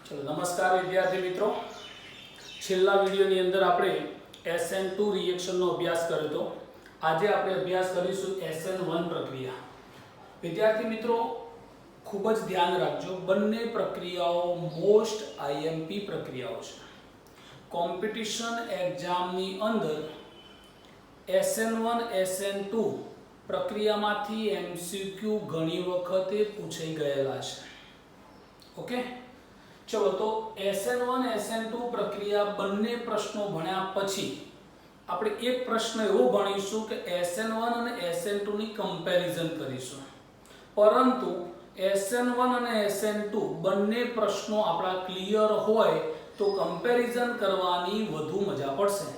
चलो नमस्कार विद्यार्थी मित्रों। छेल्ला विडियोनी अंदर आपणे SN2 रिएक्शनનો અભ્યાસ કર્યો તો આજે આપણે અભ્યાસ કરીશું SN1 પ્રક્રિયા। વિદ્યાર્થી મિત્રો ખૂબ જ ધ્યાન રાખજો, બંને પ્રક્રિયાઓ મોસ્ટ IMP પ્રક્રિયાઓ છે। કોમ્પિટિશન એક્ઝામની અંદર SN1 SN2 પ્રક્રિયામાંથી MCQ ઘણી વખતે પૂછાઈ ગયેલા છે। ઓકે, चलो तो SN1 SN2 प्रक्रिया बन्ने प्रश्नों भण्या पछी આપણે એક પ્રશ્ન એવો ભણીશું કે SN1 અને SN2 ની કમ્પેરિઝન કરીશું, પરંતુ SN1 અને SN2 બંને પ્રશ્નો આપણા ક્લિયર હોય તો કમ્પેરિઝન કરવાની વધુ મજા પડશે।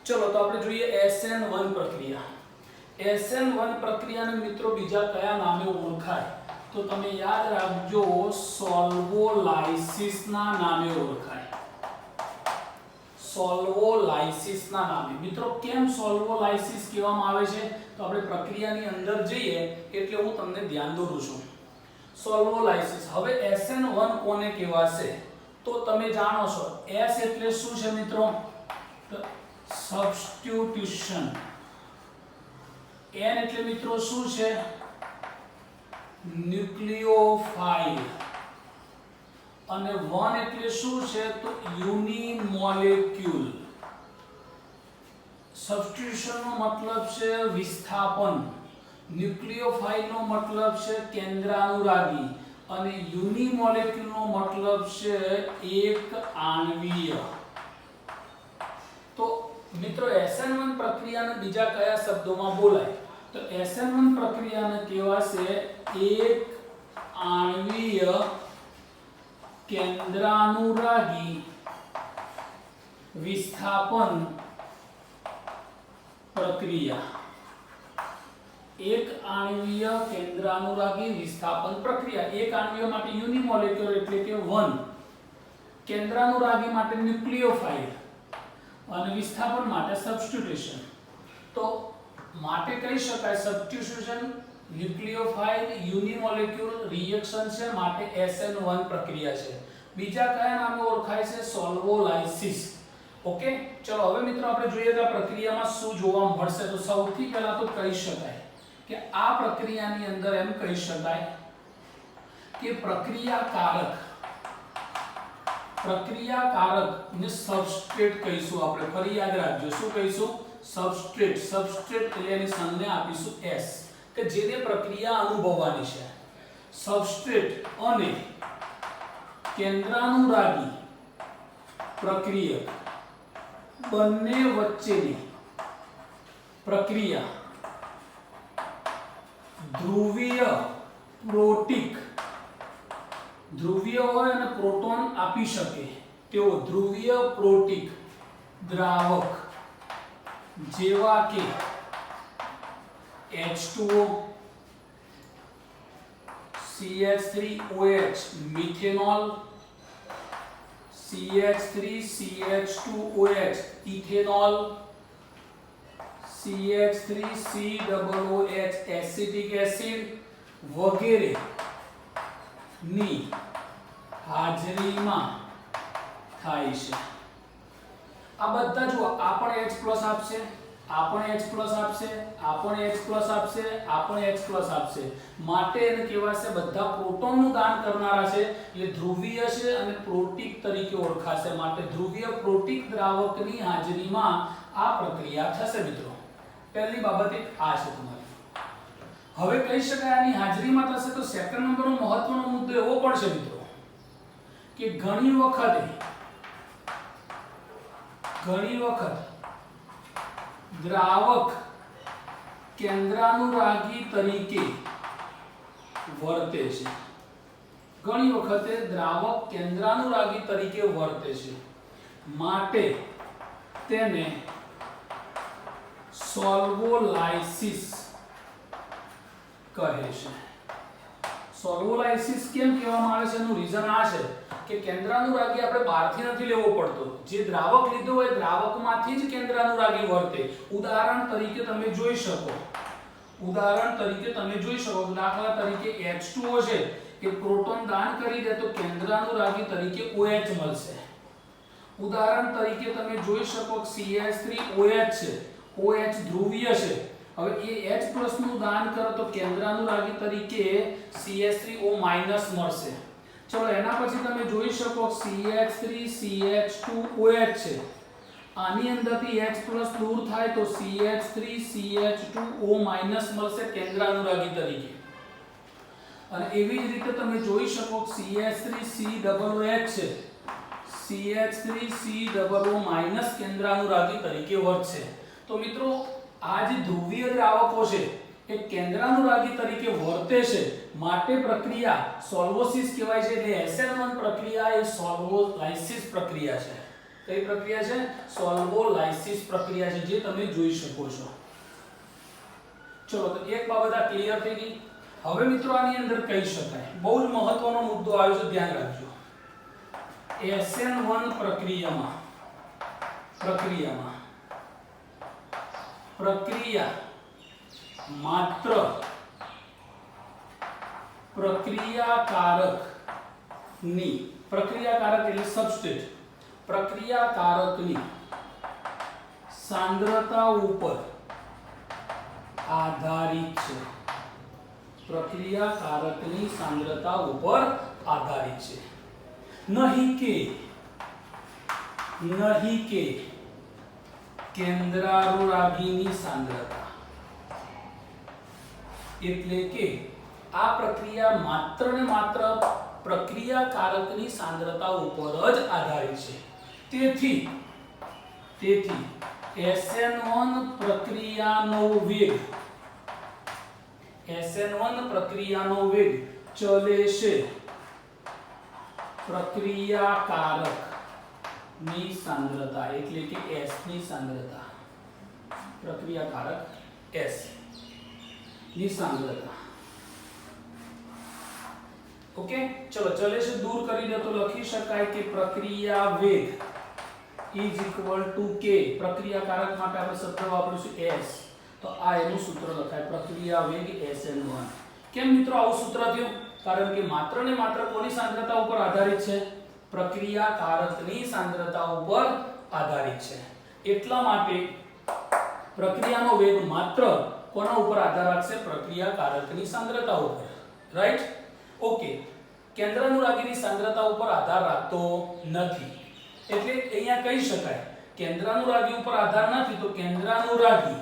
ચલો તો આપણે જોઈએ SN1 પ્રક્રિયા। SN1 પ્રક્રિયાને મિત્રો બીજા કયા નામે ઓળખાય तो तमे याद राखजो, सोल्वोलाइसिस ना नामे ओळखाय। सोल्वोलाइसिस ना नामे मित्रों केम सोल्वोलाइसिस कहेवामां आवे छे तो आपणे प्रक्रियानी अंदर जईए એટલે હું તમને ધ્યાન દોરું છું। सोल्वोलाइसिस હવે SN1 કોને કહેવાશે તો તમે જાણો છો, S એટલે શું છે મિત્રો? સબસ્ટિટ્યુશન। N એટલે મિત્રો શું છે? न्यूक्लियोफाइल। અને 1 એટલે શું છે તો યુનિમોલેક્યુલ। સબસ્ટિટ્યુશન નો મતલબ છે વિસ્થાપન, ન્યુક્લિયોફાઇલ નો મતલબ છે કેન્દ્રાનુરાગી અને યુનિમોલેક્યુલ નો મતલબ છે એક આણ્વીય। તો મિત્રો SN1 પ્રક્રિયાને બીજા કયા શબ્દોમાં બોલાય तो SN1 प्रक्रियाने कहेवाशे एक आणवीय केंद्रानुरागी विस्थापन प्रक्रिया। एक आणवीय केंद्रानुरागी विस्थापन प्रक्रिया। एक आणवीय माटे युनिमोलेक्युलर એટલે કે 1, केंद्रानुरागी माटे न्यूक्लियोफाइल અને विस्थापन माटे सब्स्टिट्यूशन। तो माटे कही शकाय सब्स्टिट्यूशन न्यूक्लियोफाइल यूनिमोलेक्युल रिएक्शन छे माटे SN1 प्रक्रिया छे। बीजा कया नामे ओळखाय छे? सोल्वोलाइसिस। ओके, चलो हवे मित्रों आपणे જોઈએ કે આ પ્રક્રિયામાં શું જોવા મળશે। તો સૌથી પહેલા તો કહી શકાય કે આ પ્રક્રિયાની અંદર એમ કહી શકાય કે પ્રક્રિયાકારક ને સબસ્ટ્રેટ કહીશું આપણે। ફરી યાદ રાખજો, શું કહીશું? सबस्ट्रेट। सबस्ट्रेट એટલે એની સંજ્ઞા આપીશું S કે જેને પ્રક્રિયા અનુભવવાની છે। सबस्ट्रेट અને કેન્દ્રાનુરાગી પ્રક્રિયક બંને વચ્ચેની પ્રક્રિયા ધ્રુવીય પ્રોટીક, ધ્રુવીય હોય અને પ્રોટોન આપી શકે તેવો ધ્રુવીય પ્રોટીક દ્રાવક જેવા કે H2O, CH3OH methanol, CH3CH2OH ethanol, CH3COOH acetic acid વગેરે ની હાજરીમાં થાય છે। આ બધા જો આ પણ H+ આપશે, આ પણ H+ આપશે, આ પણ H+ આપશે, આ પણ H+ આપશે। માટે એને કહેવાશે બધા પ્રોટોનનું દાન કરનારા છે એટલે ધ્રુવીય છે અને પ્રોટીક તરીકે ઓળખાશે। માટે ધ્રુવીય પ્રોટીક દ્રાવકની હાજરીમાં આ પ્રક્રિયા થશે મિત્રો। પહેલી બાબત આ છે તમારી। હવે કહી શકાય આની હાજરીમાં થશે તો સેકન્ડ નંબરનો મહત્વનો મુદ્દો એવો પણ છે મિત્રો કે ઘણી વખત દ્રાવક કેન્દ્રાનુરાગી તરીકે વર્તે છે। ઘણી વખતે દ્રાવક કેન્દ્રાનુરાગી તરીકે વર્તે છે માટે તેને સોલ્વોલાઇસિસ કહે છે। સોલ્વોલાઇસિસ કેમ કહેવામાં આવે છે એનું રીઝન આ છે કે કેન્દ્રાનુરાગી આપણે બહારથી નથી લેવો પડતો, જે દ્રાવક લીધો હોય દ્રાવકમાંથી જ કેન્દ્રાનુરાગી વર્તે। ઉદાહરણ તરીકે તમે જોઈ શકો, દાખલા તરીકે H2O છે એ પ્રોટોન દાન કરી દે તો કેન્દ્રાનુરાગી તરીકે OH મળશે. ઉદાહરણ તરીકે તમે જોઈ શકો CH3OH છે, OH ધ્રુવીય છે. હવે એ H+ નું દાન કરે તો કેન્દ્રાનુરાગી તરીકે CH3O- મળશે. ચલો એના પછી તમે જોઈ શકો CH3CH2OH છે. આની અંદરથી H+ દૂર થાય તો CH3CH2O- મળશે કેન્દ્રાનુરાગી તરીકે. અને એવી જ રીતે તમે જોઈ શકો CH3COOH છે, CH3COO- કેન્દ્રાનુરાગી તરીકે વર્તશે. તો મિત્રો આ જે ધ્રુવીય દ્રાવકો છે એ કેન્દ્રાનુરાગી તરીકે વર્તે છે, માટે પ્રક્રિયા સોલ્વોસિસ કહેવાય છે. એટલે SN1 પ્રક્રિયા એ સોલ્વોલાઇસિસ પ્રક્રિયા છે. કઈ પ્રક્રિયા છે? સોલ્વોલાઇસિસ પ્રક્રિયા છે, જે તમે જોઈ શકો છો. ચલો તો એક બાબત આ ક્લિયર થઈ ગઈ. હવે મિત્રો આની અંદર કહી શકાય બહુ જ મહત્વનો મુદ્દો આવ્યો છે, ધ્યાન રાખજો. SN1 પ્રક્રિયા માત્ર પ્રક્રિયાકારકની એટલે સબસ્ટ્રેટ પ્રક્રિયાકારકની સાંદ્રતા ઉપર આધારિત છે. પ્રક્રિયાકારકની સાંદ્રતા ઉપર આધારિત છે, નહીં કે કેન્દ્રાનુરાગીની સાંદ્રતા. એટલે કે આ પ્રક્રિયા માત્ર ને માત્ર પ્રક્રિયાકારકની સાંદ્રતા ઉપર જ આધારિત છે. તેથી SN1 પ્રક્રિયાનો વેગ ચલે છે પ્રક્રિયાકારકની સાંદ્રતા, એટલે કે S ની સાંદ્રતા, પ્રક્રિયાકારક S ની સાંદ્રતા. ઓકે, ચલો ચલે છે દૂર કરી દે તો લખી શકાય કે પ્રક્રિયા વેગ K. પ્રક્રિયાકારક માટે આપણે શબ્દ વાપરીશું S. તો આ એનું સૂત્ર લખાય, પ્રક્રિયા વેગ SN1. કેમ મિત્રો આવું સૂત્ર થયું? કારણ કે માત્ર ને માત્ર કોની સાંદ્રતા ઉપર આધારિત છે? પ્રક્રિયાકારકની સાંદ્રતા ઉપર આધારિત છે. એટલા માટે પ્રક્રિયાનો વેગ માત્ર કોના ઉપર આધાર રાખશે? પ્રક્રિયાકારકની સાંદ્રતા ઉપર. રાઈટ? ઓકે. કેન્દ્રાનુરાગીની સાંદ્રતા ઉપર આધાર રાખતો નથી. એટલે અહીંયા કહી શકાય કેન્દ્રાનુરાગી ઉપર આધાર નથી, તો કેન્દ્રાનુરાગી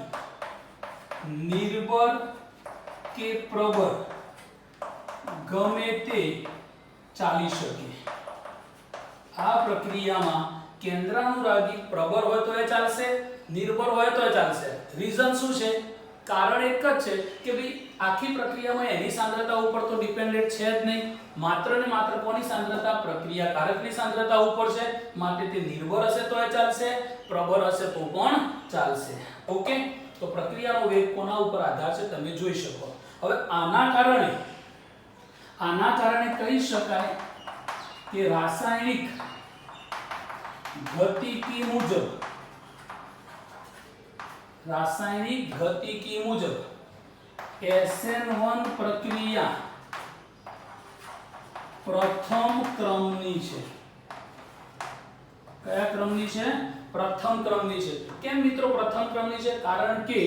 નિર્બળ કે પ્રબળ ગમે તે ચાલી શકે. આ પ્રક્રિયામાં કેન્દ્રાનુરાગી પ્રબળ હોય તો એ ચાલશે, નિર્બળ હોય તો એ ચાલશે. રીઝન શું છે? કારણ એક જ છે કે ભાઈ આખી પ્રક્રિયામાં એની સાંદ્રતા ઉપર તો ડિપેન્ડન્ટ છે જ નહીં. માત્ર ને માત્ર કોની સાંદ્રતા? પ્રક્રિયાકારકની સાંદ્રતા ઉપર છે, માટે તે નિર્બળ હશે તો એ ચાલશે, પ્રબળ હશે તો પણ ચાલશે. ઓકે, તો પ્રક્રિયાનો વેગ કોના ઉપર આધાર છે તમે જોઈ શકો. હવે આના કારણે કહી શકાય કે રાસાયણિક ગતિકી મુજબ SN1 પ્રક્રિયા પ્રથમ ક્રમની છે. કયા ક્રમની છે? પ્રથમ ક્રમની છે. કેમ મિત્રો પ્રથમ ક્રમની છે? કારણ કે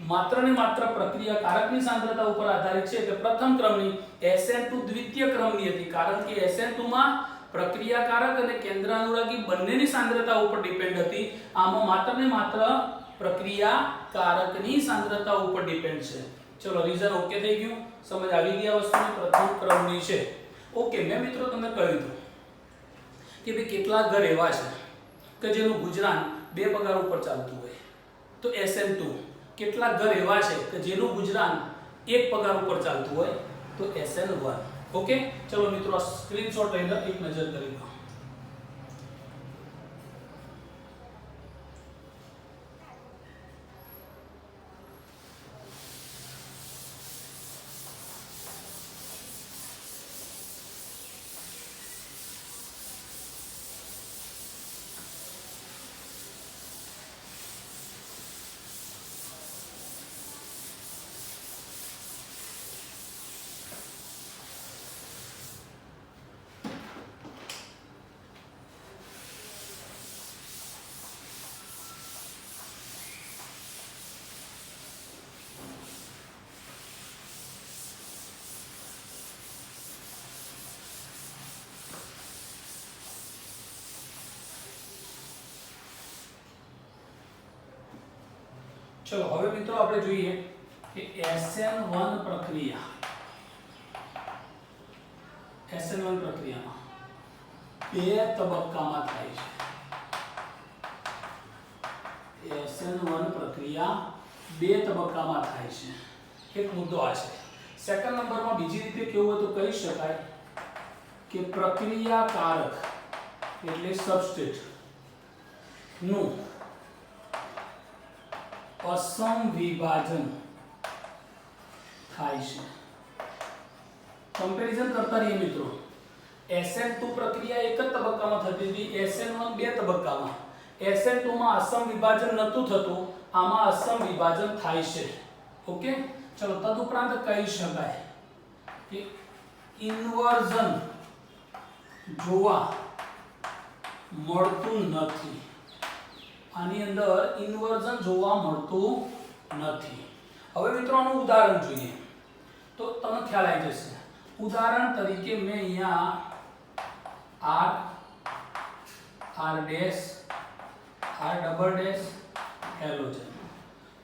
માત્ર ને માત્ર પ્રક્રિયાકારકની સાંદ્રતા ઉપર આધારિત છે કે પ્રથમ ક્રમની. SN2 દ્વિતીય ક્રમની હતી, કારણ કે SN2 માં પ્રક્રિયાકારક અને કેન્દ્રાનુરાગી બંનેની સાંદ્રતા ઉપર ડિપેન્ડ હતી. આમાં માત્ર ને માત્ર પ્રક્રિયાકારકની સાંદ્રતા ઉપર ડિપેન્ડ છે. ચલો રીઝન ઓકે થઈ ગયું, સમજ આવી ગઈ આ વસ્તુની પ્રથમ ક્રમની છે. ઓકે, મેં મિત્રો તમને કહ્યું હતું કે ભાઈ કેટલાક ઘર એવા છે કે જેનું ગુજરાન બે પગાર ઉપર ચાલતું હોય, તો SN2. કેટલાક ઘર એવા છે કે જેનું ગુજરાન એક પગાર ઉપર ચાલતું હોય, તો SN1. ઓકે, ચલો મિત્રો આ સ્ક્રીનશોટ લઈને એક નજર કરી લો. ચલો હવે મિત્રો આપણે જોઈએ કે SN1 પ્રક્રિયા, SN1 પ્રક્રિયામાં બે તબક્કામાં થાય છે. SN1 પ્રક્રિયા બે તબક્કામાં થાય છે. એક મુદ્દો આ છે. સેકન્ડ નંબરમાં બીજી રીતે કેવું હોય તો કહી શકાય કે પ્રક્રિયાકારક એટલે સબસ્ટ્રેટ નું અસમ વિભાજન થાય છે. કમ્પેરિઝન કરતા રહીએ મિત્રો. SN2 પ્રક્રિયા એક જ તબક્કામાં થતી હતી, SN1 બે તબક્કામાં. SN2 માં અસમ વિભાજન નતું થતું, આમાં અસમ વિભાજન થાય છે. ઓકે, ચલો તદુપરાંત કહી શકાય કે ઇન્વર્ઝન જોવા મળતું નથી. આની અંદર ઇન્વર્ઝન જોવા મળતું નથી. હવે મિત્રો આનું ઉદાહરણ જોઈએ તો તમને ખ્યાલ આવી જશે. ઉદાહરણ તરીકે મેં અહીંયા R dash R double dash halogen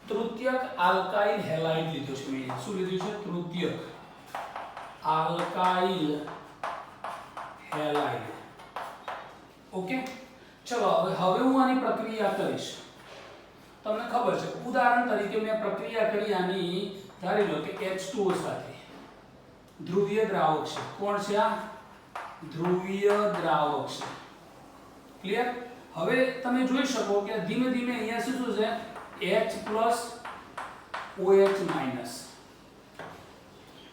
તૃતીયક આલ્કાઇલ હેલાઇડ લીધો છે. મેં શું લીધું છે? તૃતીયક આલ્કાઇલ હેલાઇડ. ઓકે, ચલો હવે હું આની પ્રક્રિયા કરીશ. તમને ખબર છે ઉદાહરણ તરીકે મેં પ્રક્રિયા કરી આની, ધારી લો કે H2O સાથે ધ્રુવીય દ્રાવક છે. કોણ છે આ? ધ્રુવીય દ્રાવક છે. ક્લિયર? હવે તમે જોઈ શકો કે ધીમે ધીમે અહીંયા શું છે? H plus OH minus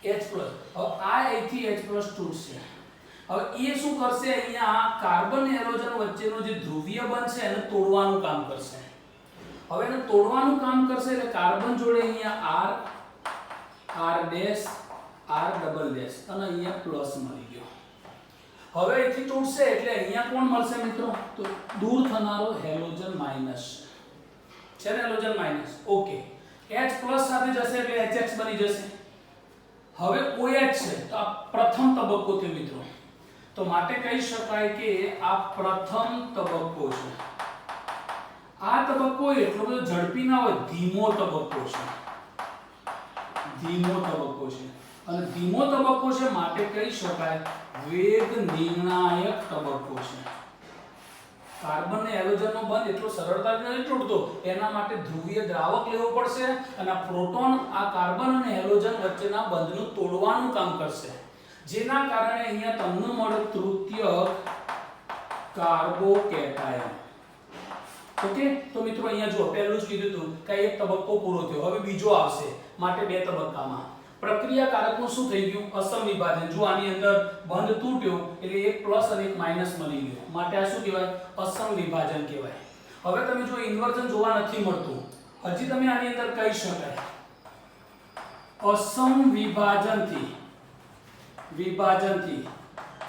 H plus. હવે આ અહીંથી H પ્લસ તૂટશે. હવે એ શું કરશે? અહીંયા કાર્બન અને હેલોજન વચ્ચેનો જે ધ્રુવીય બંધ છે એને તોડવાનું કામ કરશે. હવે એને તોડવાનું કામ કરશે એટલે કાર્બન જોડે અહીંયા R dash R double dash અને અહીંયા પ્લસ મળી ગયો. હવે અહીંથી તૂટશે એટલે અહીંયા કોણ મળશે મિત્રો? તો દૂર થનારો હેલોજન માઈનસ છે ને, halogen minus. Okay, H plus સાથે જશે એટલે HX બની જશે. હવે OH છે તો આ પ્રથમ તબક્કો છે મિત્રો. તો માટે કહી શકાય કે આ પ્રથમ તબક્કો છે. આ તબક્કો એટલો બધો ઝડપી ના હોય, ધીમો તબક્કો છે. ધીમો તબક્કો છે અને ધીમો તબક્કો છે માટે કહી શકાય વેગ નિર્ણાયક તબક્કો છે. કાર્બન અને હેલોજનનો બંધ એટલો સરળતાથી નથી તૂટતો, એના માટે ધ્રુવીય દ્રાવક લેવો પડશે અને આ પ્રોટોન આ કાર્બન અને હેલોજન વચ્ચેના બંધનું તોડવાનું કામ કરશે, જેના કારણે અહીંયા તમને મળે તૃતીયક કાર્બોકેટાયન. ઓકે, તો મિત્રો અહીંયા જો પહેલું જ કીધું હતું કે એક તબક્કો પૂરો થયો, હવે બીજો આવશે. માટે બે તબક્કામાં પ્રક્રિયાકારકનું શું થઈ ગયું? અસમ વિભાજન. જો આની અંદર બંધ તૂટ્યો એટલે એક પ્લસ અને એક માઈનસ મળી ગયો, માટે આ શું કહેવાય? અસમ વિભાજન કહેવાય. હવે તમે જો ઇન્વર્ઝન જોવા નથી મળતું, હજી તમે આની અંદર કહી શકાય અસમ વિભાજનથી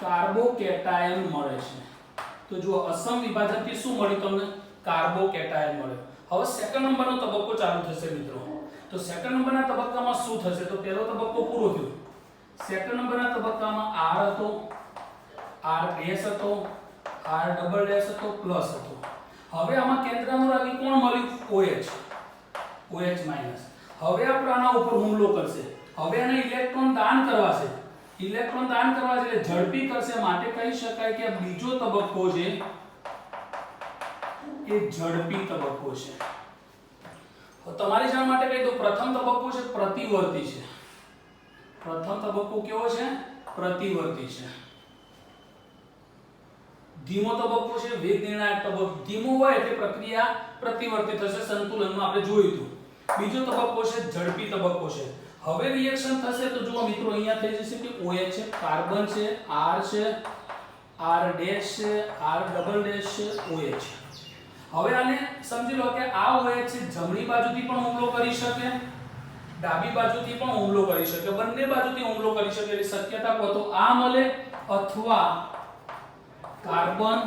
કાર્બોકેટાયન મળે છે. તો જો અસમ વિભાજનથી શું મળ્યું તમને? કાર્બોકેટાયન મળ્યો. હવે સેકન્ડ નંબરનો તબક્કો ચાલુ થશે મિત્રો. તો સેકન્ડ નંબરના તબક્કામાં શું થશે? તો પહેલો તબક્કો પૂરો થયો. સેકન્ડ નંબરના તબક્કામાં R હતો, R ડેશ હતો, R ડબલ ડેશ હતો, પ્લસ હતો. હવે આમાં કેન્દ્રાનુરાગી કોણ મળ્યું? OH minus. હવે આપણે આના ઉપર હુમલો કરશે. હવે આને ઇલેક્ટ્રોન દાન કરવા છે. ઇલેક્ટ્રોન દાન કરવા છે એટલે ઝડપી કરશે, માટે કહી શકાય કે બીજો તબક્કો છે એ ઝડપી તબક્કો છે. તમારી જાણ માટે કહી દઉં, પ્રથમ તબક્કો છે પ્રતિવર્તી છે. પ્રથમ તબક્કો કેવો છે? પ્રતિવર્તી છે. ધીમો તબક્કો છે વેગ નિર્ણાયક તબક્કો. ધીમો હોય એટલે પ્રક્રિયા પ્રતિવર્તી થશે, સંતુલનમાં આપણે જોયું હતું. બીજો તબક્કો છે ઝડપી તબક્કો છે. હવે રિએક્શન થશે તો જુઓ મિત્રો, અહીંયા થઈ જશે કે OH છે, કાર્બન છે, R છે, R ડેશ છે, R ડબલ ડેશ છે, OH છે. હવે આને સમજી લો કે આ OH છે જમણી બાજુથી પણ હુમલો કરી શકે, ડાબી બાજુથી પણ હુમલો કરી શકે, બંને બાજુથી હુમલો કરી શકે. એટલે શક્યતા કો તો આ મળે અથવા carbon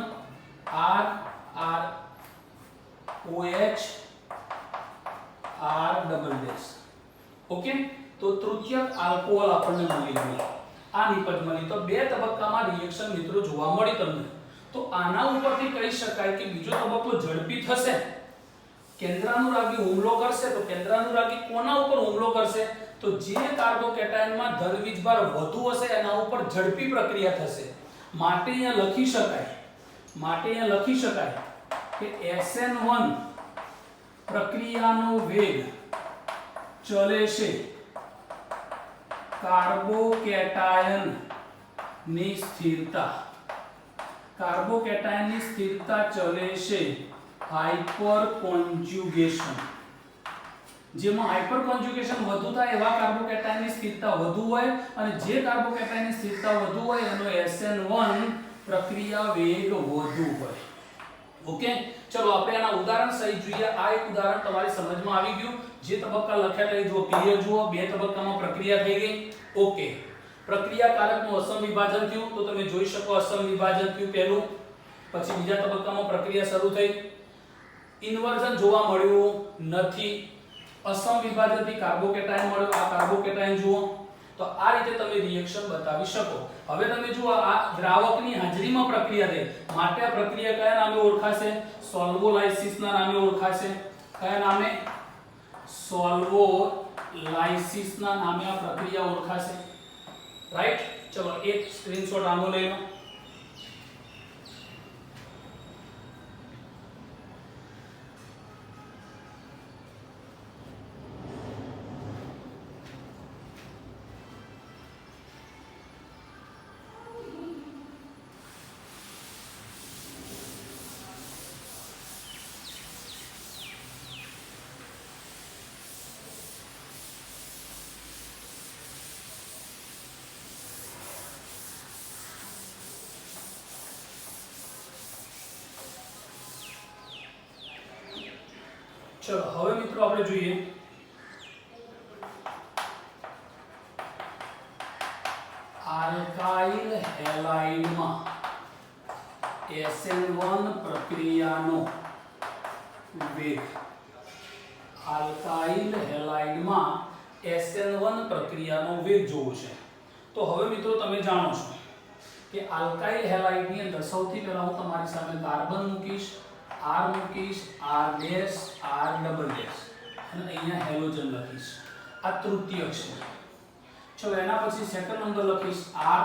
R OH R double dash. Okay, તો તૃતીયક આલ્કોહોલ આપણને મળી ગયું. આ નિપજ મળી. તો બે તબક્કામાં રિએક્શન મિત્રો જોવા મળી તમને. તો આના ઉપરથી કહી શકાય કે બીજો તબક્કો ઝડપી થશે કેન્દ્રાનુરાગી હુમલો કરશે તો કેન્દ્રાનુરાગી કોના ઉપર હુમલો કરશે? તો જે કાર્બોકેટાયનમાં ધન વીજભાર વધુ હશે એના ઉપર ઝડપી પ્રક્રિયા થશે. માટે અહીંયા લખી શકાય કે SN1 પ્રક્રિયાનો વેગ ચલે છે કાર્બોકેટાયન ની સ્થિરતા. કાર્બોકેટાયનની સ્થિરતા ચલે છે હાઇપર કોન્જ્યુગેશન. જેમાં હાઇપર કોન્જ્યુગેશન વધુ થાય એવા કાર્બોકેટાયનની સ્થિરતા વધુ હોય અને જે કાર્બોકેટાયનની સ્થિરતા વધુ હોય એનો SN1 પ્રક્રિયા વેગ વધુ હોય. ઓકે, ચલો આપણે આના ઉદાહરણ સહિત જોઈએ. આ એક ઉદાહરણ તમારી સમજમાં આવી ગયું. જે તબક્કા લખ્યા છે જુઓ, ક્લિયર જુઓ. બે તબક્કામાં પ્રક્રિયા થઈ ગઈ. ઓકે, પ્રક્રિયા કારકનું અસમ વિભાજન થયું તો તમે જોઈ શકો અસમ વિભાજન થયું પહેલું. પછી બીજા તબક્કામાં પ્રક્રિયા શરૂ થઈ. ઇન્વર્ઝન જોવા મળ્યું નથી. અસમ વિભાજનથી કાર્બોકેટાયન મળ્યો. આ કાર્બોકેટાયન જુઓ. તો આ રીતે તમે રિએક્શન બતાવી શકો. હવે તમે જુઓ આ દ્રાવકની હાજરીમાં પ્રક્રિયા થઈ માટે આ પ્રક્રિયા કયા નામે ઓળખાશે? સોલ્વોલાઇસિસના નામે ઓળખાશે. કયા નામે? સોલ્વોલાઇસિસના નામે આ પ્રક્રિયા ઓળખાશે. રાઈટ? ચલો એક સ્ક્રીનશોટ આનો લઈ લો. चलो હવે મિત્રો આપણે જોઈએ આલ્કાઇલ હેલાઇડમાં SN1 પ્રક્રિયાનો વેગ. આલ્કાઇલ હેલાઇડમાં SN1 પ્રક્રિયાનો વેગ જોવો છે. તો હવે મિત્રો તમે જાણો છો કે આલ્કાઇલ હેલાઇડની અંદર સૌથી પહેલા હું તમારી સામે કાર્બન મૂકીશ, R મૂકીશ, R dash, R double dash અને અહીંયા હેલોજન લખીશ. આ તૃતીયક છે. ચલો એના પછી સેકન્ડ નંબર લખીશ R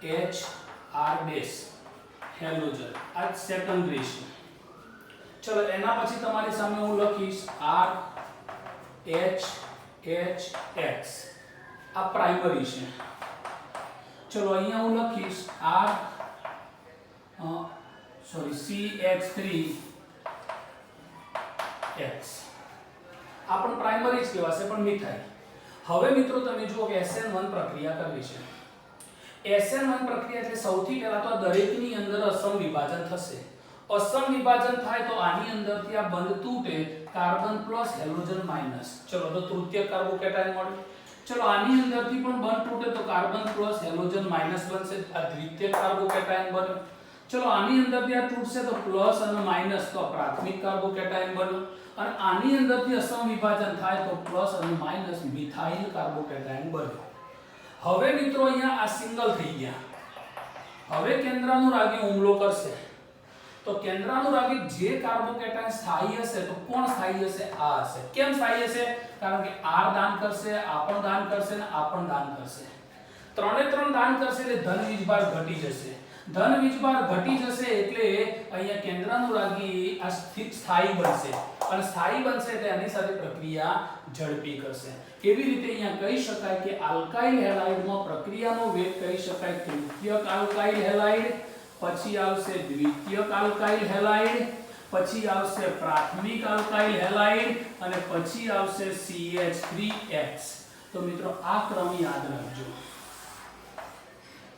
H R dash halogen. આ સેકન્ડરી છે. ચલો એના પછી તમારી સામે હું લખીશ R H H X. આ પ્રાઇમરી છે. ચલો અહીંયા હું લખીશ R CH3X. આ પણ પ્રાઇમરી જ કહેવાશે પણ મિથાઇલ. હવે મિત્રો તમે જુઓ કે SN1 પ્રક્રિયા કરવી છે. SN1 પ્રક્રિયા એટલે સૌથી પહેલા તો દરેકની અંદર અસમ વિભાજન થશે. અસમ વિભાજન થાય તો આની અંદરથી આ બંધ તૂટે, કાર્બન પ્લસ હેલોજન માઈનસ. ચલો તો તૃતીય કાર્બોકેટાયન મળે. ચલો આની અંદરથી પણ બંધ તૂટે તો કાર્બન પ્લસ હેલોજન માઈનસ બનશે. આ દ્વિતીય કાર્બોકેટાયન બને. ચલો આની અંદરથી આ તૂટશે તો પ્લસ અને માઈનસ તો પ્રાથમિક કાર્બોકેટાયન બને. અને આની અંદરથી અસમ વિભાજન થાય તો પ્લસ અને માઈનસ મિથાઇલ કાર્બોકેટાયન બને. હવે મિત્રો અહીંયા આ સિંગલ થઈ ગયા. હવે કેન્દ્રાનુરાગી હુમલો કરશે તો કેન્દ્રાનુરાગી જે કાર્બોકેટાયન સ્થાયી હશે તો કોણ સ્થાયી હશે? આ હશે. કેમ સ્થાયી હશે? કારણ કે R દાન કરશે, આ પણ દાન કરશે અને આ પણ દાન કરશે. ત્રણે ત્રણ દાન કરશે એટલે ધન વીજભાર ઘટી જશે. ધન વીજભાર ઘટી જશે એટલે અહીંયા કેન્દ્રાનુરાગી આ સ્થાયી બનશે અને સ્થાયી બનશે એટલે આની સાથે પ્રક્રિયા ઝડપી કરશે. કેવી રીતે? અહીંયા કહી શકાય કે આલ્કાઇલ હેલાઇડમાં પ્રક્રિયાનો વેગ કહી શકાય તૃતીયક આલ્કાઇલ હેલાઇડ, પછી આવશે દ્વિતીયક આલ્કાઇલ હેલાઇડ, પછી આવશે પ્રાથમિક આલ્કાઇલ હેલાઇડ અને પછી આવશે CH3X. તો મિત્રો આ ક્રમ યાદ રાખજો.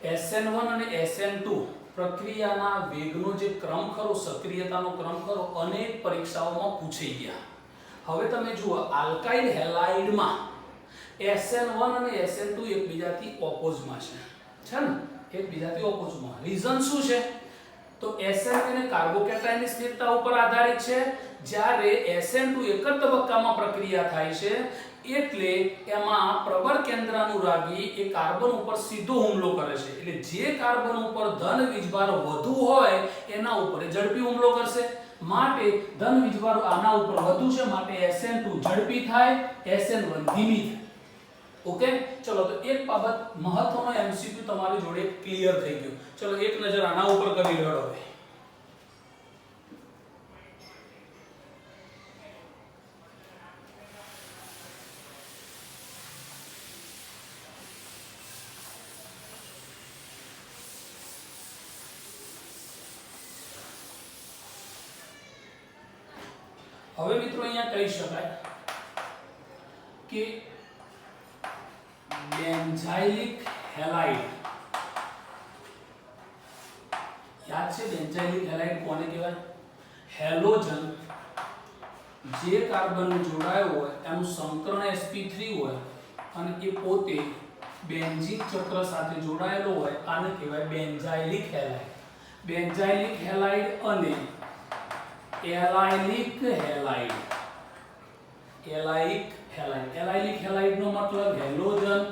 SN1 અને SN2 પ્રક્રિયાના વેગનો જે ક્રમ ખરો, સક્રિયતાનો ક્રમ ખરો, અનેક પરીક્ષાઓમાં પૂછાઈ ગયા. હવે તમે જુઓ આલ્કાઇલ હેલાઇડમાં SN1 અને SN2 એકબીજાથી ઓપોઝમાં છે ને? એકબીજાથી ઓપોઝમાં. રીઝન શું છે? તો SN અને કાર્બોકેટાયનની સ્થિરતા ઉપર આધારિત છે, જ્યારે SN2 એક જ તબક્કામાં પ્રક્રિયા થાય છે એટલે એમાં પ્રબળ કેન્દ્રાનુરાગી એ કાર્બન ઉપર સીધો હુમલો કરે છે. એટલે જે કાર્બન ઉપર ધન વીજભાર વધુ હોય એના ઉપર ઝડપી હુમલો કરશે. માટે ધન વીજવાળું આના ઉપર વધુ છે, માટે SN2 ઝડપી થાય, SN1 ધીમી થાય। ઓકે, ચલો તો એક બાબત મહત્વનો MCQ તમારી જોડે ક્લિયર થઈ ગયો। ચલો એક નજર આના ઉપર કરી લો હવે મિત્રો અહીંયા કહી શકાય કે બેન્ઝાઇલિક હેલાઇડ, યાદ છે બેન્ઝાઇલિક હેલાઇડ કોને કહેવાય? હેલોજન જે કાર્બન જોડાયો હોય એનું સંકરણ sp3 હોય અને એ પોતે બેન્ઝીન ચક્ર સાથે જોડાયેલો હોય, આને કહેવાય બેન્ઝાઇલિક હેલાઇડ। બેન્ઝાઇલિક હેલાઇડ અને allylic halide, allylic halide, allylic halide નો મતલબ હેલોજન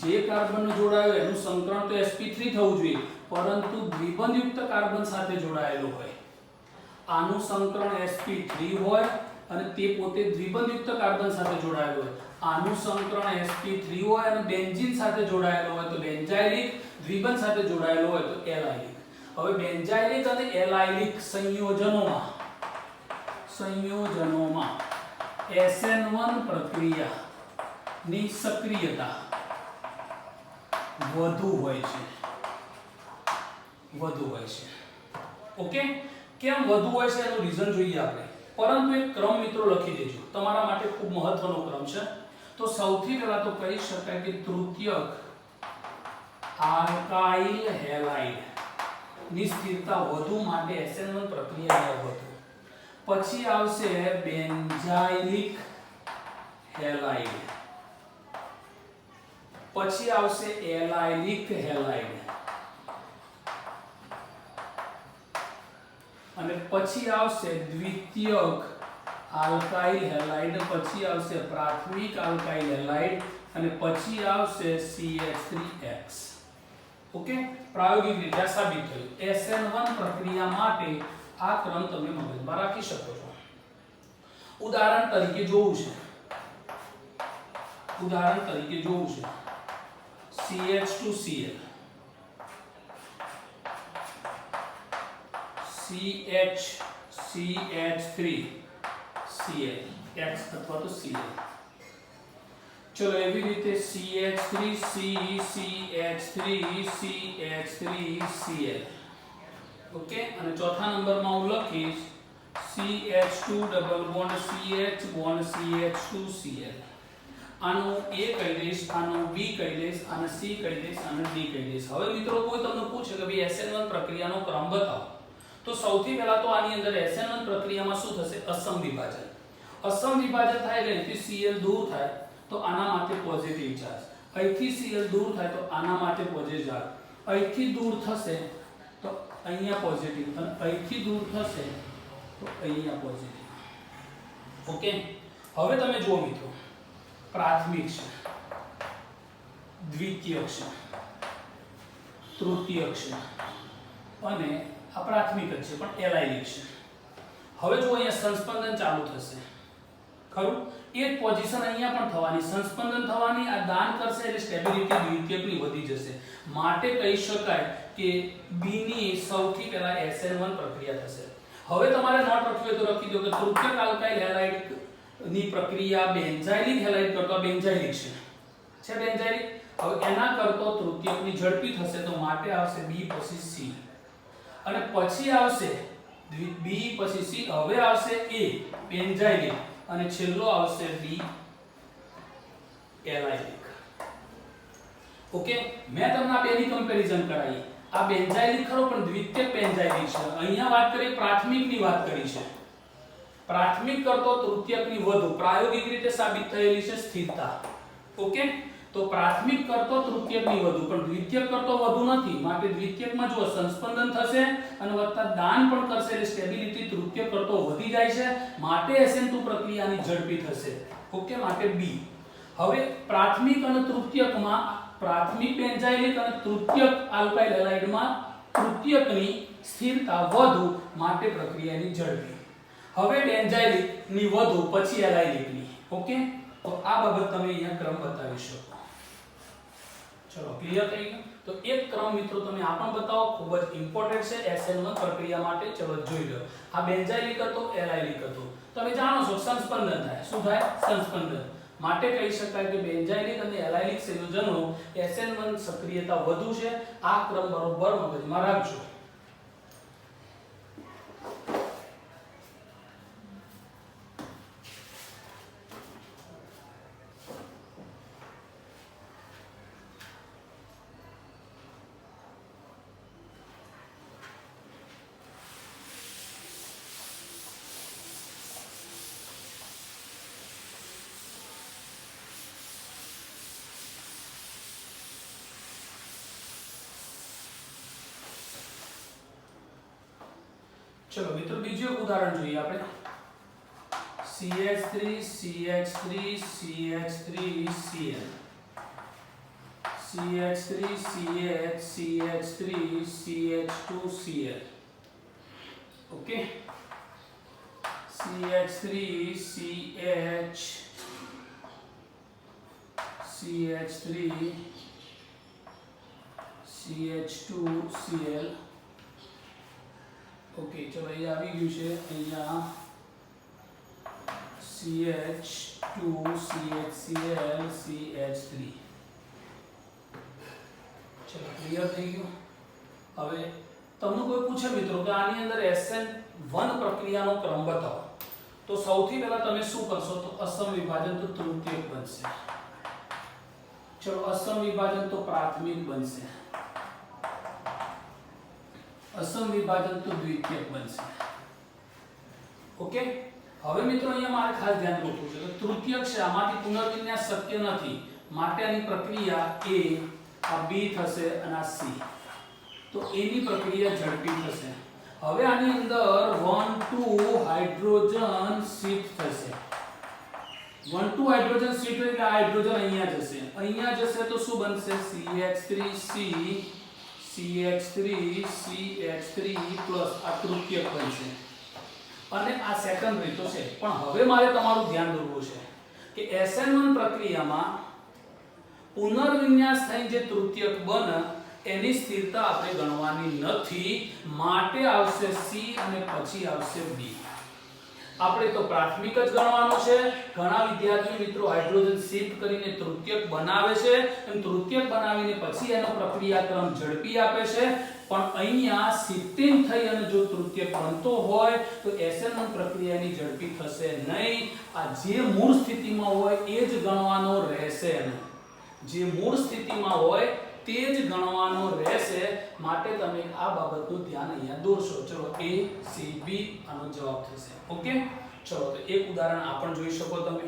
જે કાર્બન જોડાયો એનું સંકરણ તો sp3 થવું જોઈએ, પરંતુ દ્વિબંધયુક્ત કાર્બન સાથે જોડાયેલો હોય, આનું સંકરણ sp3 હોય અને તે પોતે દ્વિબંધયુક્ત કાર્બન સાથે જોડાયેલો હોય, આનું સંકરણ sp3 હોય અને બેન્ઝીન સાથે જોડાયેલો હોય તો બેન્ઝાઇલિક, દ્વિબંધ સાથે જોડાયેલો હોય તો એલાઇલિક। હવે બેન્ઝાઇલિક અને એલાઇલિક સંયોજનોમાં SN1 પ્રક્રિયાની સક્રિયતા વધુ હોય છે। ઓકે, કેમ વધુ હોય છે એનું રીઝન જોઈએ આપણે, પરંતુ એક ક્રમ મિત્રો લખી દેજો, તમારા માટે ખૂબ મહત્વનો ક્રમ છે। તો સૌથી પહેલા તો કહી શકાય કે તૃતીયક આલ્કાઇલ હેલાઇડ ની સ્થિરતા વધુ, માટે SN1 પ્રક્રિયા વધુ। પછી આવશે બેન્ઝાઇલિક હેલાઇડ, પછી આવશે એલાઇલિક હેલાઇડ અને પછી આવશે દ્વિતીયક આલ્કાઇલ હેલાઇડ, પછી આવશે પ્રાથમિક આલ્કાઇલ હેલાઇડ અને પછી આવશે CH3X। ઓકે, પ્રાયોગિક રીતે સાબિત થયું SN1 પ્રક્રિયા માટે આ ક્રમ તમે મગજમાં રાખી શકો છો। ઉદાહરણ તરીકે જોવું છે, CH2Cl, CH3Cl X અથવા તો Cl, ચલો એવી રીતે CH3CCH3CH3Cl। ઓકે, અને ચોથા નંબરમાં હું લખીશ CH2 double bond CH bond CH2Cl। આનું A કહી દઈશ, આનું B કહી દઈશ, આને C કહી દઈશ, આને D કહી દઈશ। હવે મિત્રો કોઈ તમને પૂછે કે ભાઈ SN1 પ્રક્રિયાનો ક્રમ બતાવો, તો સૌથી પહેલા તો આની અંદર SN1 પ્રક્રિયામાં શું થશે? અસમ વિભાજન। અસમ વિભાજન થાય એટલે અહીંથી Cl દૂર થાય તો આના માટે પોઝિટિવ ચાર્જ, અહીંથી Cl દૂર થાય તો આના માટે પોઝિટિવ ચાર્જ, અહીંથી દૂર થશે તો અહીંયા પોઝિટિવ અને અહીંથી દૂર થશે તો અહીંયા પોઝિટિવ। ઓકે, હવે તમે જુઓ મિત્રો, પ્રાથમિક છે, દ્વિતીયક છે, તૃતીયક છે અને આ પ્રાથમિક જ છે પણ એલાઇલિક છે। હવે જો અહીંયા સંસ્પંદન ચાલુ થશે, ખરું? એક પોઝિશન અહીંયા પણ થવાની, સંસ્પંદન થવાની, આ દાન કરશે એટલે સ્ટેબિલિટી દ્વિતીયકની વધી જશે, માટે કહી શકાય કે B ની સૌથી પહેલા SN1 પ્રક્રિયા થશે। હવે તમારે નોટ રાખવી હોય તો લખી દો કે તૃતીયક આલ્કાઇલ હેલાઇડ ની પ્રક્રિયા બેન્ઝાઇલિક હેલાઇડ કરતા બેન્ઝાઇલિક છે બેન્ઝાઇલિક। હવે એના કરતો તૃતીયકની ઝડપી થશે તો માટે આવશે B પછી C અને પછી આવશે B પછી C, હવે આવશે A બેન્ઝાઇલિક અને છેલ્લો આવશે D એલાઇલિક। ઓકે, મેં તમને આ બેની કમ્પેરિઝન કરાવી, આ બેન્ઝાઇલિક ખરો પણ દ્વિતીયક બેન્ઝાઇલિક છે। અહીંયા વાત કરીએ પ્રાથમિકની વાત કરી છે, પ્રાથમિક કરતો તૃતીયકની વધુ, પ્રાયોગિક રીતે સાબિત થયેલી છે સ્થિરતા। ઓકે, તો પ્રાથમિક કરતો તૃતીયકની વધુ પણ દ્વિતીયક કરતો વધુ નથી, માટે દ્વિતીયકમાં જો સંસ્પંદન થશે અને વત્તા દાન પણ કરશે એટલે સ્ટેબિલિટી તૃતીયક કરતો વધી જાય છે, માટે SN2 પ્રક્રિયાની ઝડપી થશે। ઓકે, માટે B। હવે પ્રાથમિક અને તૃતીયકમાં, પ્રાથમિક બેન્ઝાઇલિક અને તૃતીયક આલ્કાઇલ હેલાઇડમાં તૃતીયકની સ્થિરતા વધુ, માટે પ્રક્રિયાની ઝડપી। હવે બેન્ઝાઇલિક ની વધુ પછી એલાઇલિક ની. ઓકે, તો આ બાબત તમે અહીંયા ક્રમ બતાવી શકો. ચલો ક્લિયર થઈ ગયું. તો એક ક્રમ મિત્રો તમે આ પણ બતાવો, ખૂબ જ ઇમ્પોર્ટન્ટ છે SN1 પ્રક્રિયા માટે. ચલો જોઈ લો, આ બેન્ઝાઇલિક હતો, એલાઇલિક હતો. તમે જાણો છો સંસ્પંદન થાય. શું થાય? સંસ્પંદન. માટે કહી શકાય કે બેન્ઝાઇલિક અને એલાઇલિક સંયોજનો SN1 સક્રિયતા વધુ છે. આ ક્રમ બરોબર મગજમાં રાખજો. चलो મિત્રો બીજું એક ઉદાહરણ જોઈએ આપણે. CH3 CH3 CH3 Cl, CH3 CH CH3 CH2 Cl. Okay, CH3 CH CH3 CH2 Cl. Okay, चलो અહીંયા આવી ગયું છે. અહીંયા CH2 CHCl CH3. ચલો ક્લિયર થઈ ગયું. હવે તમને કોઈ પૂછે મિત્રો કે આની અંદર SN1 પ્રક્રિયાનો ક્રમ બતાવો, તો સૌથી પહેલા તમે શું કરશો? તો અસમ વિભાજન તો તૃતીયક બનશે. ચલો અસમ વિભાજન તો પ્રાથમિક બનશે, असम विभाजन तो द्वितीयक बनશે. ओके, હવે મિત્રો અહીંયા મારે ખાસ ધ્યાન રાખવું છે કે તૃતીયક છે, આમાંથી પુનર્વિન્યાસ શક્ય નથી. માટે આની પ્રક્રિયા A, આ B થશે અને આ C. તો A ની પ્રક્રિયા ઝડપી થશે. હવે આની અંદર 1 2 હાઇડ્રોજન શિફ્ટ થશે. 1 2 હાઇડ્રોજન શિફ્ટ એટલે આ હાઇડ્રોજન અહીંયા જશે. અહીંયા જશે તો શું બનશે? CH3C CH3 CH3 પ્લસ આ તૃતીયક બનશે અને આ સેકન્ડરી તો છે. પણ હવે મારે તમારું ધ્યાન દોરવું છે કે SN1 પ્રક્રિયામાં પુનર્વિન્યાસ થઈને જે તૃતીયક બને એની સ્થિરતા આપણે ગણવાની નથી. માટે આવશે C અને પછી આવશે B. આપણે તો પ્રાથમિક જ ગણવાનો છે. ઘણા વિદ્યાર્થીઓ મિત્રો હાઇડ્રોજન શિફ્ટ કરીને તૃતીયક બનાવે છે અને તૃતીયક બનાવીને પછી એનો પ્રક્રિયાક્રમ ઝડપી આપે છે. પણ અહીંયા શિફ્ટિંગ થઈ અને જો તૃતીયક બનતો હોય તો SN1 પ્રક્રિયાની ઝડપી થશે નહીં. આ જે મૂળ સ્થિતિમાં હોય એ જ ગણવાનો રહેશે. જે મૂળ સ્થિતિમાં હોય તે જ ગણવાનો રહેશે. માટે તમે આ બાબતનું ધ્યાન અહીંયા દોરશો. ચલો A C B આનો જવાબ થશે. ઓકે, ચલો તો એક ઉદાહરણ આ પણ જોઈ શકો તમે.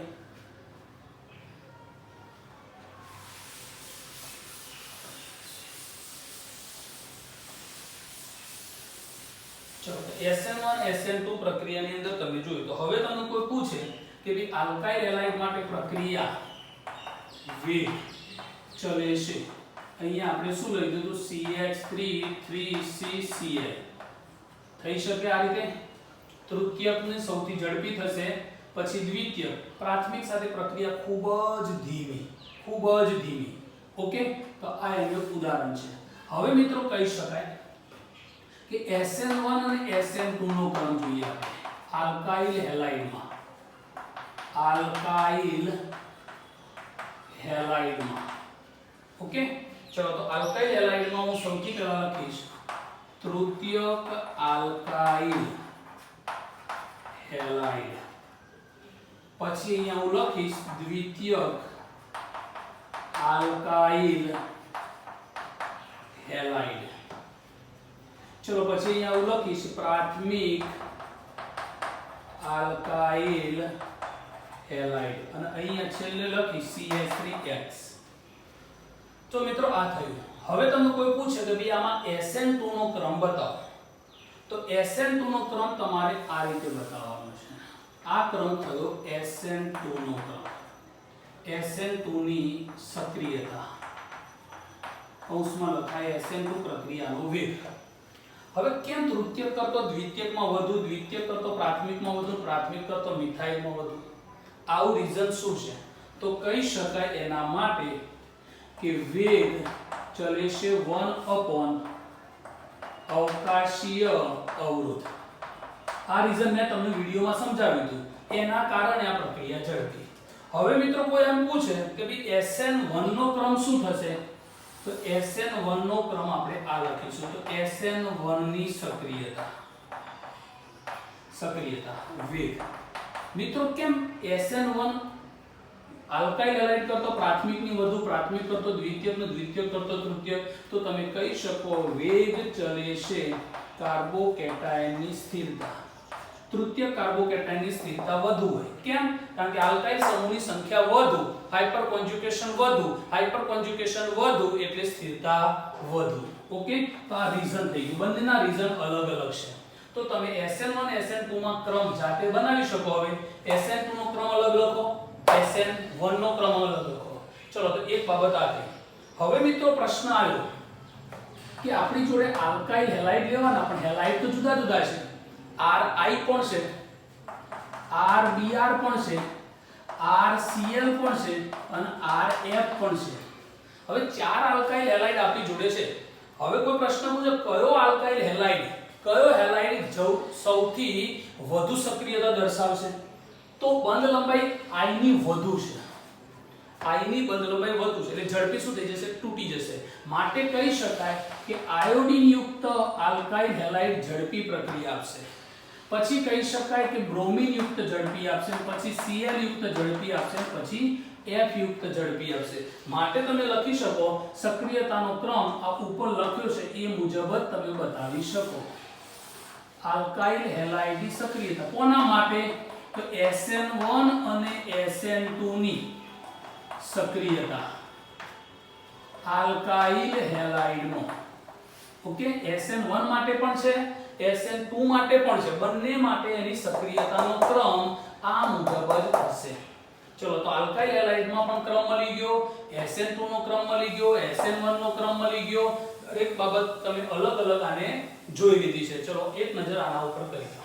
ચલો તો SN1 SN2 પ્રક્રિયાની અંદર તમે જોયું. તો હવે તમને કોઈ પૂછે કે ભાઈ આલ્કાઇલ હેલાઇડ માટે પ્રક્રિયા વેગ ચલે છે. અહીંયા આપણે શું લઈ દીધું? CH3 3CCl થઈ શકે આ રીતે. તૃતીયકને સૌથી ઝડપી થશે, પછી દ્વિતીયક. પ્રાથમિક સાથે પ્રક્રિયા ખૂબ જ ધીમી. ઓકે, તો આ એનું ઉદાહરણ છે. હવે મિત્રો કહી શકાય કે SN1 અને SN2 નો ક્રમ જોઈએ આપણે આલ્કાઇલ હેલાઇડમાં. ઓકે, ચલો તો આલ્કાઇલ હેલાઇડમાં હું સૌથી પહેલા લખીશ તૃતીયક આલ્કાઇલ હેલાઇડ. પછી અહીંયા હું લખીશ દ્વિતીયક આલ્કાઇલ હેલાઇડ. ચલો પછી અહીંયા હું લખીશ પ્રાથમિક આલ્કાઇલ હેલાઇડ અને અહીંયા છેલ્લે લખીશ CH3X. તો મિત્રો આ થયું. હવે તમને કોઈ પૂછે કે ભાઈ આમાં SN2 નો ક્રમ બતાવો, તો SN2 નો ક્રમ તમારે આ રીતે બતાવવાનો છે. આ ક્રમ થયો SN2 નો ક્રમ. SN2 ની સક્રિયતા કૌંસમાં લખાય SN2 પ્રક્રિયાનો વેગ. હવે કેમ તૃતીયક કરતો દ્વિતીયકમાં વધુ, દ્વિતીયક કરતો પ્રાથમિકમાં વધુ, પ્રાથમિક કરતો મિથાઇલમાં વધુ? આવું રીઝન શું છે? તો કહી શકાય એના માટે કે વેગ ચલે છે 1 અવકાશીય અવરોધ. આ રીઝન મેં તમને વિડિયોમાં સમજાવ્યું હતું. એના કારણે આ પ્રક્રિયા ઝડપી. હવે મિત્રો કોઈ એમ પૂછે કે ભાઈ SN1 નો ક્રમ શું થશે? તો SN1 નો ક્રમ આપણે આ લખીશું. તો SN1 ની સક્રિયતા વેગ. મિત્રો કેમ SN1 આલ્કાઇલ હેલાઇડ કરતો પ્રાથમિકની વધુ, પ્રાથમિક કરતો દ્વિતીયકનો, દ્વિતીયક કરતો તૃતીયક? તો તમે કહી શકો વેગ ચલે છે કાર્બોકેટાયનની સ્થિરતા. તૃતીય કાર્બોકેટાયનની સ્થિરતા વધુ હોય. કેમ? કારણ કે આલ્કાઇલ સમૂહની સંખ્યા વધુ, હાઇપર કોન્જ્યુગેશન વધુ, હાઇપર કોન્જ્યુગેશન વધુ એટલે સ્થિરતા વધુ. ઓકે, તો આ રીઝન થઈ ગયું. બંનેના રીઝન અલગ અલગ છે. તો તમે SN1 SN2 માં ક્રમ જાતે બનાવી શકો. હવે SN2 નો ક્રમ અલગ લખો, SN1 નો ક્રમ અલગ લખો. ચલો, તો એક બાબત આ થઈ. હવે મિત્રો પ્રશ્ન આવ્યો કે આપણી જોડે આલ્કાઇલ હેલાઇડ લેવાના, પણ હેલાઇડ તો જુદા જુદા છે. RI પણ છે, RBr પણ છે, RCl પણ છે અને RF પણ છે. હવે 4 આલ્કાઇલ હેલાઇડ આપણી જોડે છે. હવે કોઈ પ્રશ્ન પૂછે કયો આલ્કાઇલ હેલાઇડ, કયો હેલાઇડ સૌથી વધુ સક્રિયતા દર્શાવશે? તો બંધ લંબાઈ I ની વધુ છે. I ની બંધ લંબાઈ વધુ છે એટલે ઝડપી શું થઈ જશે? તૂટી જશે. માટે કહી શકાય કે આયોડિન યુક્ત આલ્કાઇલ હેલાઇડ ઝડપી પ્રક્રિયા આપશે. પછી કહી શકાય કે બ્રોમિન યુક્ત ઝડપી આપશે, પછી Cl યુક્ત ઝડપી આપશે, પછી F યુક્ત ઝડપી આપશે. માટે તમે લખી શકો સક્રિયતાનો ક્રમ આ ઉપર લખ્યો છે એ મુજબ જ તમે બતાવી શકો. આલ્કાઇલ હેલાઇડની સક્રિયતા કોના માટે? તો SN1 અને SN2 ની સક્રિયતા આલ્કાઇલ હેલાઇડનો. ઓકે, SN1 માટે પણ છે, SN2 માટે પણ છે. બંને માટે એની સક્રિયતાનો ક્રમ આ મુજબ જ હશે. ચલો, તો આલ્કાઇલ હેલાઇડમાં પણ ક્રમ મળી ગયો, SN2 નો ક્રમ મળી ગયો, SN1 નો ક્રમ મળી ગયો. દરેક બાબત તમે અલગ અલગ આને જોઈ લીધી છે. ચલો, એક નજર આના ઉપર કરી લો.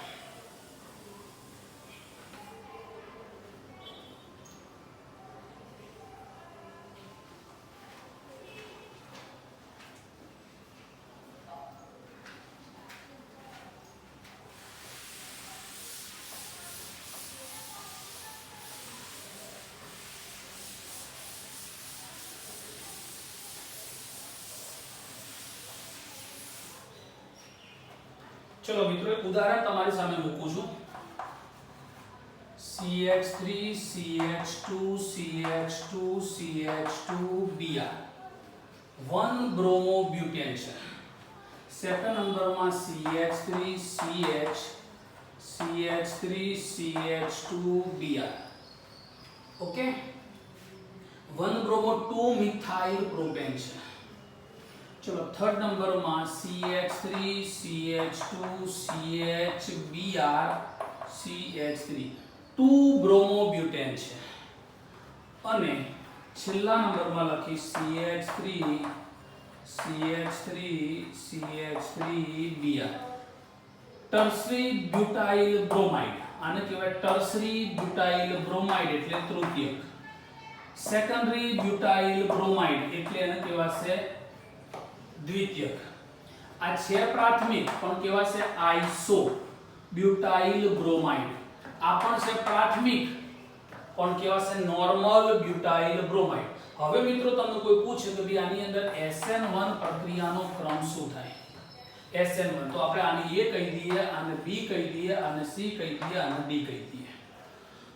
ચલો મિત્રો, એક ઉદાહરણ તમારી સામે મૂકું છું. CH3 CH2 CH2 CH2 Br 1 બ્રોમોબ્યુટેન છે. સેકન્ડ નંબરમાં CH3 CH CH3 CH2 Br. Okay, 1 bromo 2 methyl propane છે. चलो, थर्ड नंबर में CH3 CH2 CHBr CH3 2 bromobutane છે. અને છેલ્લા નંબરમાં લખી CH3 CH3 CH3Br tertiary butyl bromide. આને કહેવાય ટર્શરી બ્યુટાઇલ બ્રોમાઇડ એટલે તૃતીયક. સેકન્ડરી બ્યુટાઇલ બ્રોમાઇડ એટલે એને કહેવાશે દ્વિતીયક. આ છે પ્રાથમિક પણ કહેવાશે આઇસો બ્યુટાઇલ બ્રોમાઇડ. આ પણ છે પ્રાથમિક પણ કહેવાશે નોર્મલ બ્યુટાઇલ બ્રોમાઇડ. હવે મિત્રો તમને કોઈ પૂછે કે ભાઈ આની અંદર SN1 પ્રક્રિયાનો ક્રમ શું થાય? SN1 તો આપણે આને A કહી દઈએ, આને B કહી દઈએ, આને C કહી દઈએ, આને D કહી દઈએ.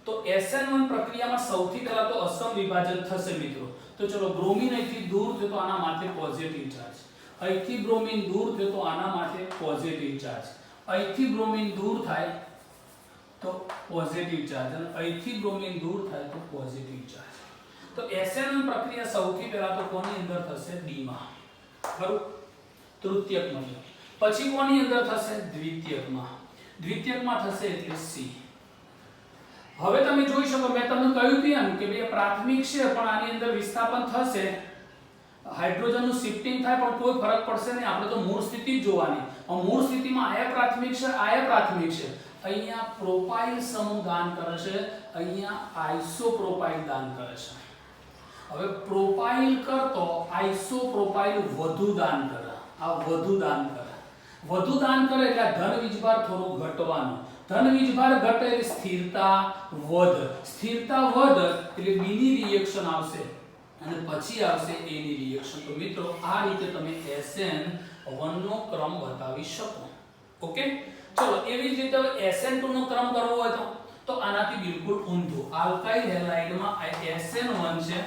તો SN1 પ્રક્રિયામાં સૌથી પહેલા તો અસમ વિભાજન થશે મિત્રો. તો ચલો, બ્રોમિન અહીંથી દૂર થયો તો આના માથે પોઝિટિવ ચાર્જ, અહીંથી બ્રોમિન દૂર થયો તો આના માથે પોઝિટિવ ચાર્જ, અહીંથી બ્રોમિન દૂર થાય તો પોઝિટિવ ચાર્જ અને અહીંથી બ્રોમિન દૂર થાય તો પોઝિટિવ ચાર્જ. તો SN1 પ્રક્રિયા સૌથી પહેલા તો કોની અંદર થશે? D માં. બરાબર, તૃતીયકમાં. પછી કોની અંદર થશે? દ્વિતીયકમાં. દ્વિતીયકમાં થશે એટલે C. હવે તમે જોઈ શકો મેં તમને કહ્યું હતું કે ભાઈ પ્રાથમિક છે પણ આની અંદર વિસ્થાપન થશે હાઇડ્રોજનનું શિફ્ટિંગ થાય પણ કોઈ ફરક પડશે નહીં, આપણે તો મૂળ સ્થિતિ જ જોવાની. મૂળ સ્થિતિમાં આયા પ્રાથમિક છે. અહીંયા પ્રોપાઇલ સમૂહ દાન કરે છે, અહીંયા આઇસોપ્રોપાઇલ દાન કરે છે. હવે પ્રોપાઇલ કરતો આઇસોપ્રોપાઇલ વધુ દાન કરે. આ વધુ દાન કરે. વધુ દાન કરે એટલે ધન વીજભાર થોડું ઘટવાનું. ધન વીજભાર ઘટે એટલે સ્થિરતા વધે એટલે B ની રિએક્શન આવશે અને પછી આવશે A ની રિએક્શન. તો મિત્રો આ રીતે તમે SN1 નો ક્રમ બતાવી શકો. ઓકે, ચલો એવી જ રીતે SN2 નો ક્રમ કરવો હોય તો આનાથી બિલકુલ ઊંધું. આલ્કાઇલ હેલાઇડમાં SN1 છે,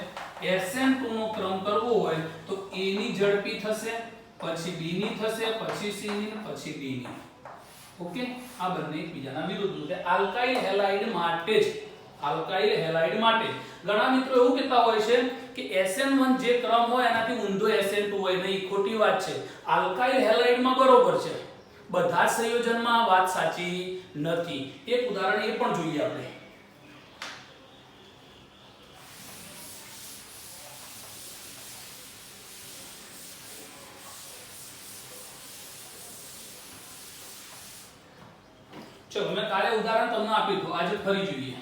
SN2 નો ક્રમ કરવો હોય તો A ની ઝડપી થશે, પછી B ની થશે, પછી C ની, પછી D ની. ઓકે, આ બંને એકબીજાના વિરુદ્ધ છે. આલ્કાઇલ હેલાઇડ માટે ઘણા મિત્રો એવું કહેતા હોય છે કે SN1 જે ક્રમ હોય એનાથી ઊંધો SN2 હોય. નહીં, ખોટી વાત છે. આલ્કાઇલ હેલાઇડમાં બરોબર છે, બધા સંયોજનમાં આ વાત સાચી નથી. એક ઉદાહરણ એ પણ જોઈએ આપણે. ચલો મેં કાલે ઉદાહરણ તમને આપ્યું હતું, આજે ફરી જોઈએ.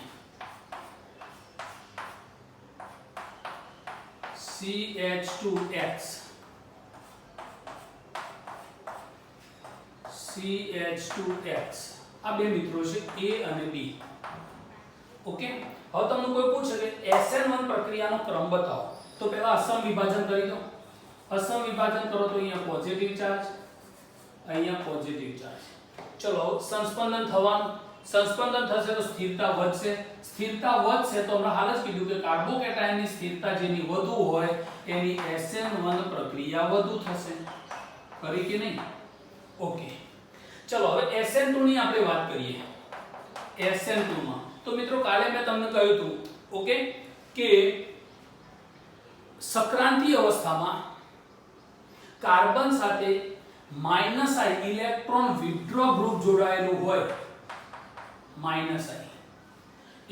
CH2X આ બે મિત્રો છે A અને B. ઓકે, હવે તમને કોઈ પૂછે કે SN1 પ્રક્રિયાનો ક્રમ બતાવો તો પહેલા અસમ વિભાજન કરી દો. અસમ વિભાજન કરો તો અહીંયા પોઝિટિવ ચાર્જ, અહીંયા પોઝિટિવ ચાર્જ. ચલો સંસ્પંદન થવાનું, સંસ્પંદન થશે તો સ્થિરતા વધશે. સ્થિરતા વધશે તો આપણે હાલ જ કીધું કે કાર્બોકેટાયનની સ્થિરતા જેની વધુ હોય એની SN1 પ્રક્રિયા વધુ થશે. કરી કે નહીં? ઓકે, ચલો હવે SN2 ની આપણે વાત કરીએ. SN2 માં તો મિત્રો કાલે મેં તમને કહ્યું હતું ઓકે કે સક્રાંતિ અવસ્થામાં કાર્બન સાથે minus I electron withdraw group જોડાયેલું હોય. Minus I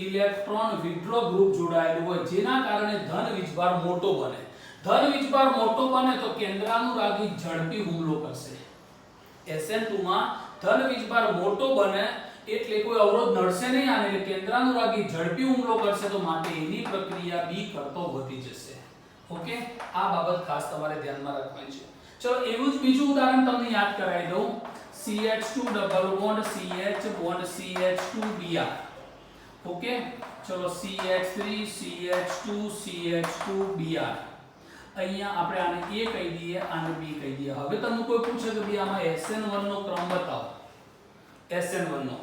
electron withdraw group જોડાયેલું હોય જેના કારણે ધન વીજભાર મોટો બને. ધન વીજભાર મોટો બને તો કેન્દ્રાનુરાગી ઝડપી હુમલો કરશે. SN2 માં ધન વીજભાર મોટો બને એટલે કોઈ અવરોધ નડશે નહીં આને, એટલે કેન્દ્રાનુરાગી ઝડપી હુમલો કરશે તો માટે એની પ્રક્રિયા B કરતો વધી જશે. ઓકે, આ બાબત ખાસ તમારે ધ્યાનમાં રાખવાની છે. ચલો એવું જ બીજું ઉદાહરણ તમને યાદ કરાવી દઉં. CH2 double bond CH bond CH2 Br. Okay, ચલો CH3 CH2 CH2 Br. અહીંયા આપણે આને A કહી દઈએ, આને B કહી દઈએ. હવે તમને કોઈ પૂછે કે ભાઈ આમાં SN1 નો ક્રમ બતાવો. SN1 નો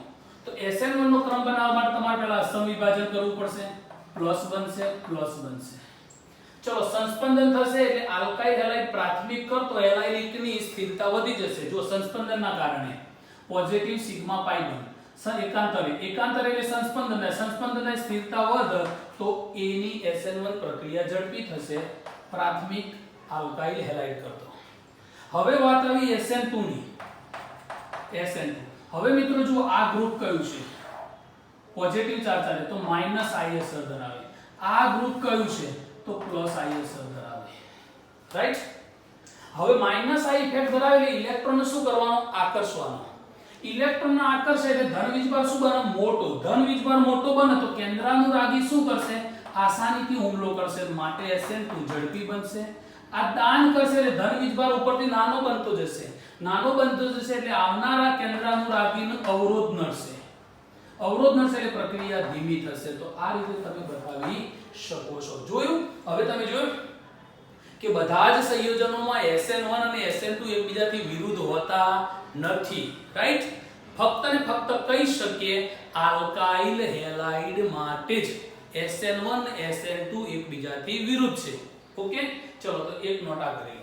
તો SN1 નો ક્રમ બનાવવા માટે તમારે પહેલા અસમ વિભાજન કરવું પડશે. પ્લસ બનશે. ચલો સંસ્પંદન થશે એટલે આલ્કાઇલ હેલાઇડ પ્રાથમિક કરતો હેલાઇડની સ્થિરતા વધી જશે. જો સંસ્પંદનના કારણે પોઝિટિવ સિગ્મા પાઈ બન એકાંતરે એટલે સંસ્પંદનની સ્થિરતા વધે તો A ની SN1 પ્રક્રિયા ઝડપી થશે પ્રાથમિક આલ્કાઇલ હેલાઇડ કરતો. હવે વાત આવી SN2 ની. SN2 હવે મિત્રો જો આ ગ્રુપ કયું છે? પોઝિટિવ ચાર્જ આવે તો માઈનસ I અસર ધરાવે. આ ગ્રુપ કયું છે? તો પ્લસ I અસર ધરાવે. રાઈટ? હવે માઈનસ I ઇફેક્ટ ધરાવે એટલે ઇલેક્ટ્રોનને શું કરવાનો? આકર્ષવાનો. ઇલેક્ટ્રોનને આકર્ષે એટલે ધન વીજભાર શું બને? મોટો. ધન વીજભાર મોટો બને તો કેન્દ્રાનુરાગી શું કરશે? આસાનીથી હુમલો કરશે, માટે SN2 ઝડપી બનશે. આ દાન કરશે એટલે ધન વીજભાર ઉપરથી નાનો બનતો જશે એટલે આવનારા કેન્દ્રાનુરાગીનો અવરોધ નડશે એટલે પ્રક્રિયા ધીમી થશે. તો આ રીતે તમે બતાવી શકો છો. જોયું? હવે તમે જોયું કે બધા જ સંયોજનોમાં SN1 અને SN2 એકબીજાથી વિરુદ્ધ હોતા નથી. રાઈટ? ફક્ત ને ફક્ત કહી શકીએ આલ્કાઇલ હેલાઇડ માટે જ SN1 SN2 એકબીજાથી વિરુદ્ધ છે. ઓકે, ચલો તો એક નોટ આ કરી